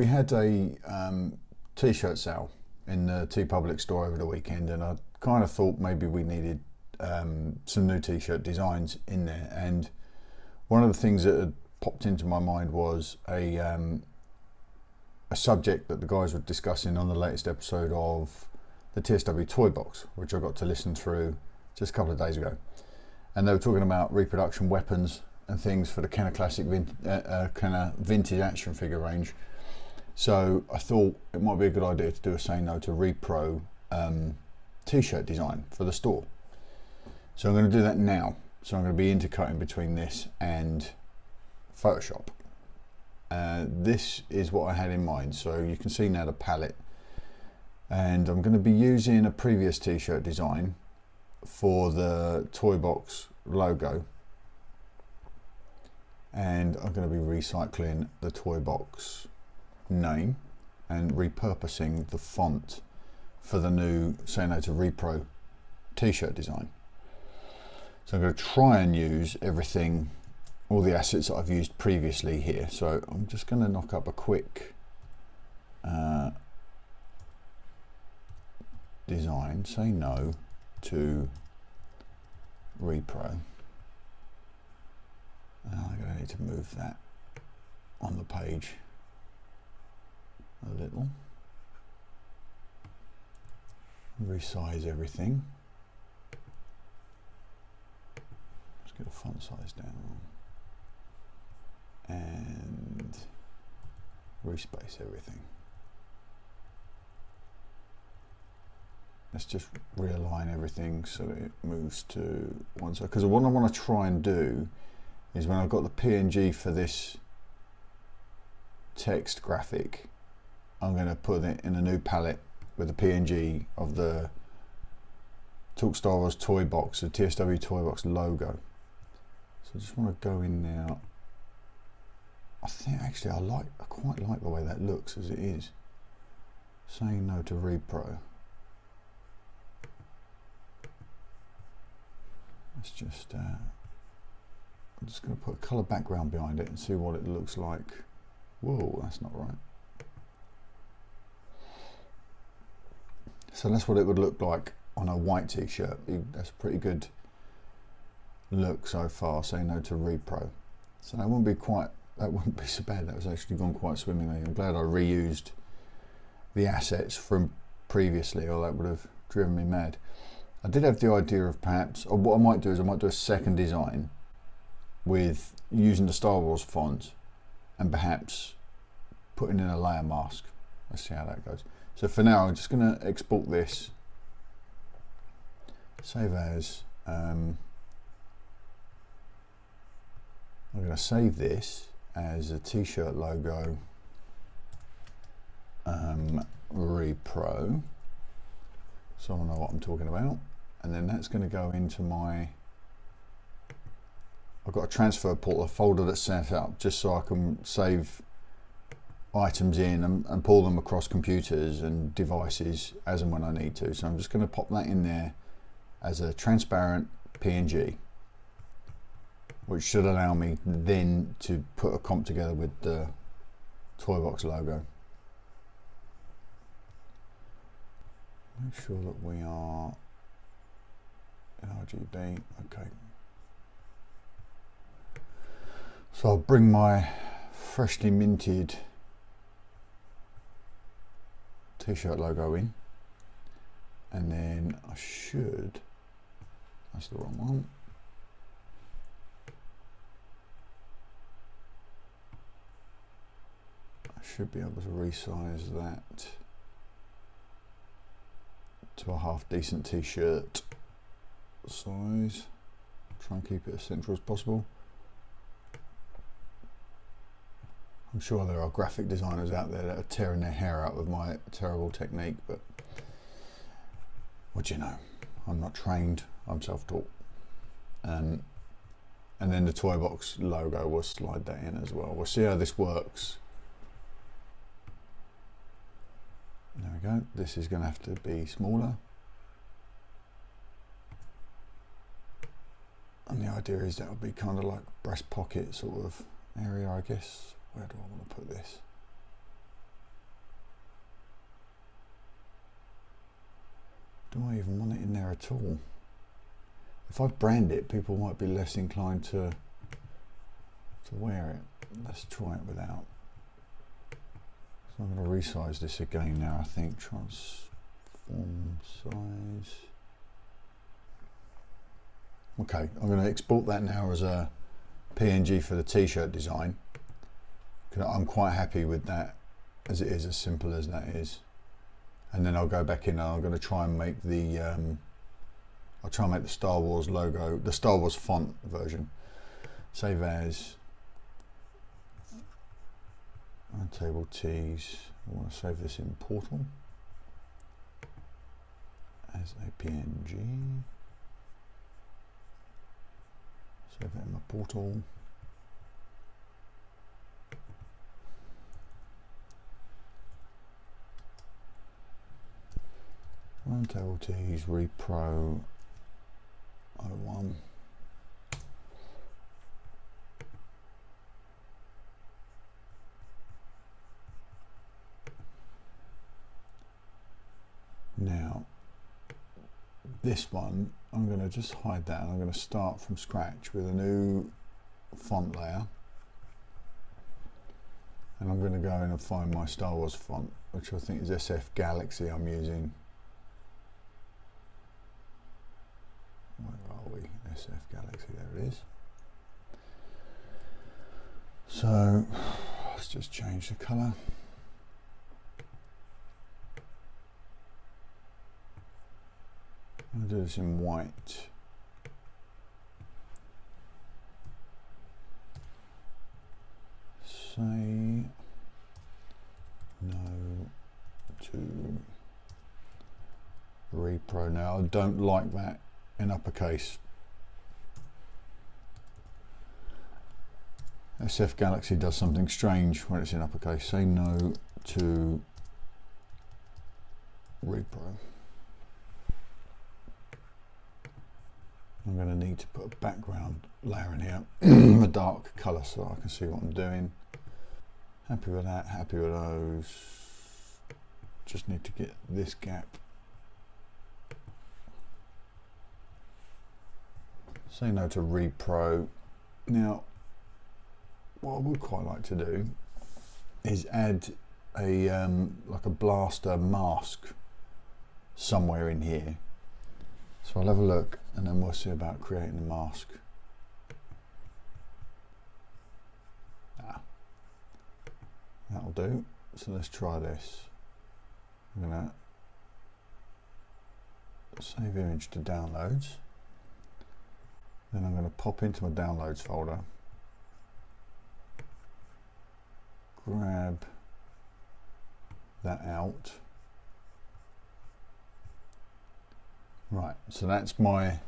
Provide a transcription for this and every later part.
We had a t-shirt sale in the TeePublic store over the weekend, and I kind of thought maybe we needed some new t-shirt designs in there. And one of the things that had popped into my mind was a subject that the guys were discussing on the latest episode of the TSW Toy Box, which I got to listen through just a couple of days ago. And they were talking about reproduction weapons and things for the kind of classic kind of vintage action figure range. So I thought it might be a good idea to do a Say No To Repro t-shirt design for the store. So I'm going to do that now. So I'm going to be intercutting between this and Photoshop. This is what I had in mind. So you can see now the palette, and I'm going to be using a previous t-shirt design for the Toy Box logo, and I'm going to be recycling the Toy Box name and repurposing the font for the new Say No To Repro t-shirt design. So I'm going to try and use everything, all the assets that I've used previously here. So I'm just going to knock up a quick design, Say No To Repro. I'm going to need to move that on the page a little. Resize everything. Let's get the font size down and respace everything. Let's just realign everything so that it moves to one side, because what I want to try and do is, when I've got the PNG for this text graphic, I'm going to put it in a new palette with the PNG of the Talk Star Wars Toy Box, the TSW Toy Box logo. So I just want to go in now. I think actually I quite like the way that looks as it is. Say No To Repro. Let's just I'm just going to put a colour background behind it and see what it looks like. Whoa, that's not right. So that's what it would look like on a white t-shirt. That's a pretty good look so far. Say No To Repro. So that wouldn't be so bad. That was actually gone quite swimmingly. I'm glad I reused the assets from previously, or that would have driven me mad. I did have the idea of perhaps, or what I might do is I might do a second design with using the Star Wars font and perhaps putting in a layer mask. Let's see how that goes. So for now, I'm just going to export this, save as. I'm going to save this as a t-shirt logo repro, so I know what I'm talking about. And then that's going to go into my, I've got a transfer port, a folder that's set up just so I can save items in and pull them across computers and devices as and when I need to. So I'm just going to pop that in there as a transparent PNG, which should allow me then to put a comp together with the Toy Box logo. Make sure that we are RGB, okay. So I'll bring my freshly minted t-shirt logo in, and then I should, that's the wrong one. I should be able to resize that to a half decent t-shirt size. Try and keep it as central as possible. I'm sure there are graphic designers out there that are tearing their hair out with my terrible technique, but what do you know? I'm not trained, I'm self-taught. And then the Toy Box logo, we'll slide that in as well. We'll see how this works. There we go. This is going to have to be smaller. And the idea is that will be kind of like breast pocket sort of area, I guess. Where do I want to put this? Do I even want it in there at all? If I brand it, people might be less inclined to wear it. Let's try it without. So I'm going to resize this again now, I think. Transform size. Okay, I'm going to export that now as a PNG for the t-shirt design. I'm quite happy with that as it is, as simple as that is. And then I'll go back in and I'm going to try and make the I'll try and make the Star Wars logo, the Star Wars font version. Save as table tees. I want to save this in Portal as a PNG. Save that in my Portal. Table tees Repro 01. Now, this one, I'm going to just hide that and I'm going to start from scratch with a new font layer. And I'm going to go in and find my Star Wars font, which I think is SF Galaxy I'm using. Where are we? SF Galaxy, there it is. So, let's just change the colour. I'll do this in white. Say no to repro. Now, I don't like that in uppercase. SF Galaxy does something strange when it's in uppercase. Say no to repro. I'm going to need to put a background layer in here, a dark colour so I can see what I'm doing. Happy with that, happy with those. Just need to get this gap. Say no to repro. Now, what I would quite like to do is add a like a blaster mask somewhere in here. So I'll have a look and then we'll see about creating a mask. That'll do. So let's try this. I'm gonna save image to downloads. Then I'm gonna pop into my downloads folder. Grab that out. Right, so that's my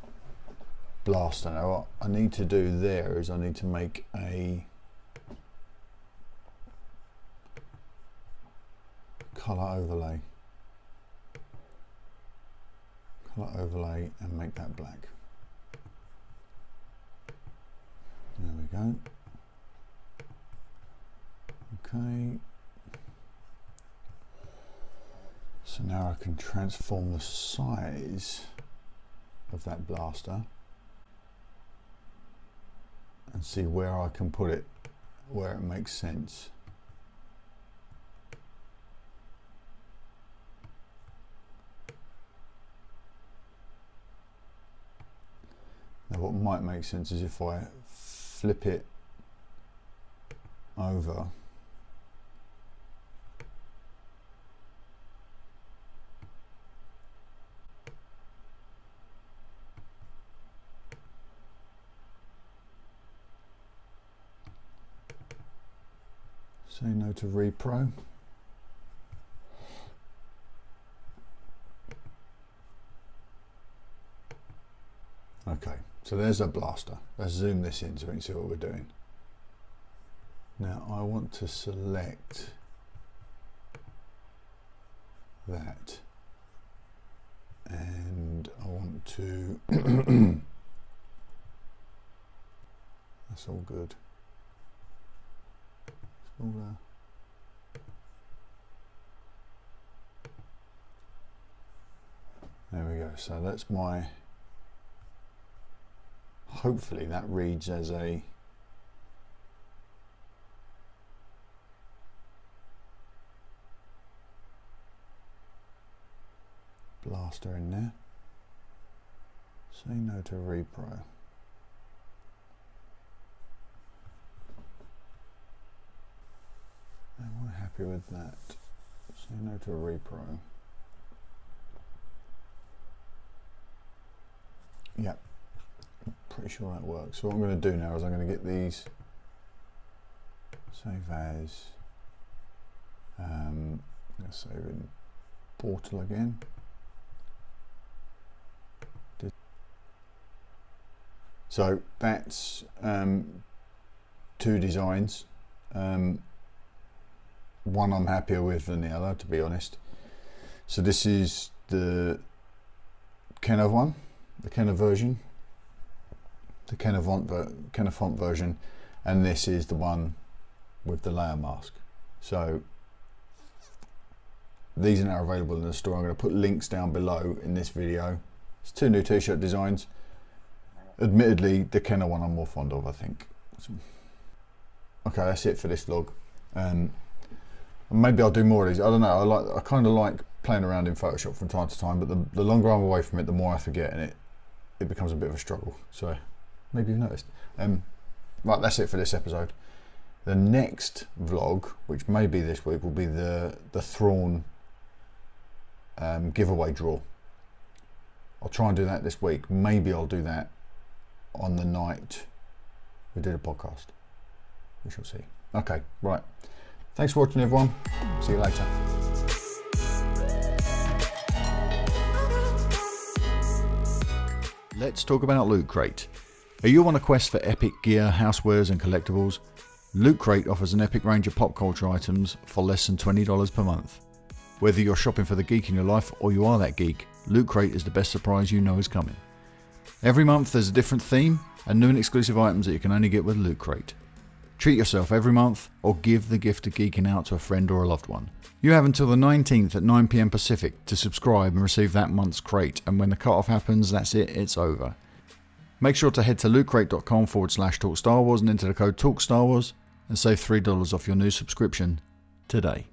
blaster. Now what I need to do there is I need to make a colour overlay. Colour overlay and make that black. There we go. Okay. So now I can transform the size of that blaster and see where I can put it, where it makes sense. Now what might make sense is if I flip it over Say no to repro. Okay, so there's a blaster. Let's zoom this in so we can see what we're doing. Now I want to select that and I want to that's all good. Smaller. There we go. So that's my, hopefully that reads as a blaster in there. Say No To Repro. And we're happy with that. Say No To Repro. Yep, pretty sure that works. So what I'm going to do now is I'm going to get these, save as, let's save in Portal again. So that's two designs. One I'm happier with than the other, to be honest. So this is the Kenner one, the Kenner version, the Kenner font version, and this is the one with the layer mask. So these are now available in the store. I'm going to put links down below in this video. It's two new t-shirt designs. Admittedly, the Kenner one I'm more fond of, I think. Okay, that's it for this vlog. Maybe I'll do more of these. I don't know. I kind of like playing around in Photoshop from time to time, but the longer I'm away from it, the more I forget, and it becomes a bit of a struggle. So maybe you've noticed. Right, that's it for this episode. The next vlog, which may be this week, will be the Thrawn giveaway draw. I'll try and do that this week. Maybe I'll do that on the night we do the podcast. We shall see. Okay, right. Thanks for watching, everyone. See you later. Let's talk about Loot Crate. Are you on a quest for epic gear, housewares and collectibles? Loot Crate offers an epic range of pop culture items for less than $20 per month. Whether you're shopping for the geek in your life or you are that geek, Loot Crate is the best surprise you know is coming. Every month there's a different theme and new and exclusive items that you can only get with Loot Crate. Treat yourself every month or give the gift of geeking out to a friend or a loved one. You have until the 19th at 9 PM Pacific to subscribe and receive that month's crate, and when the cut-off happens, that's it, it's over. Make sure to head to lootcrate.com/talkstarwars and enter the code TalkStarWars and save $3 off your new subscription today.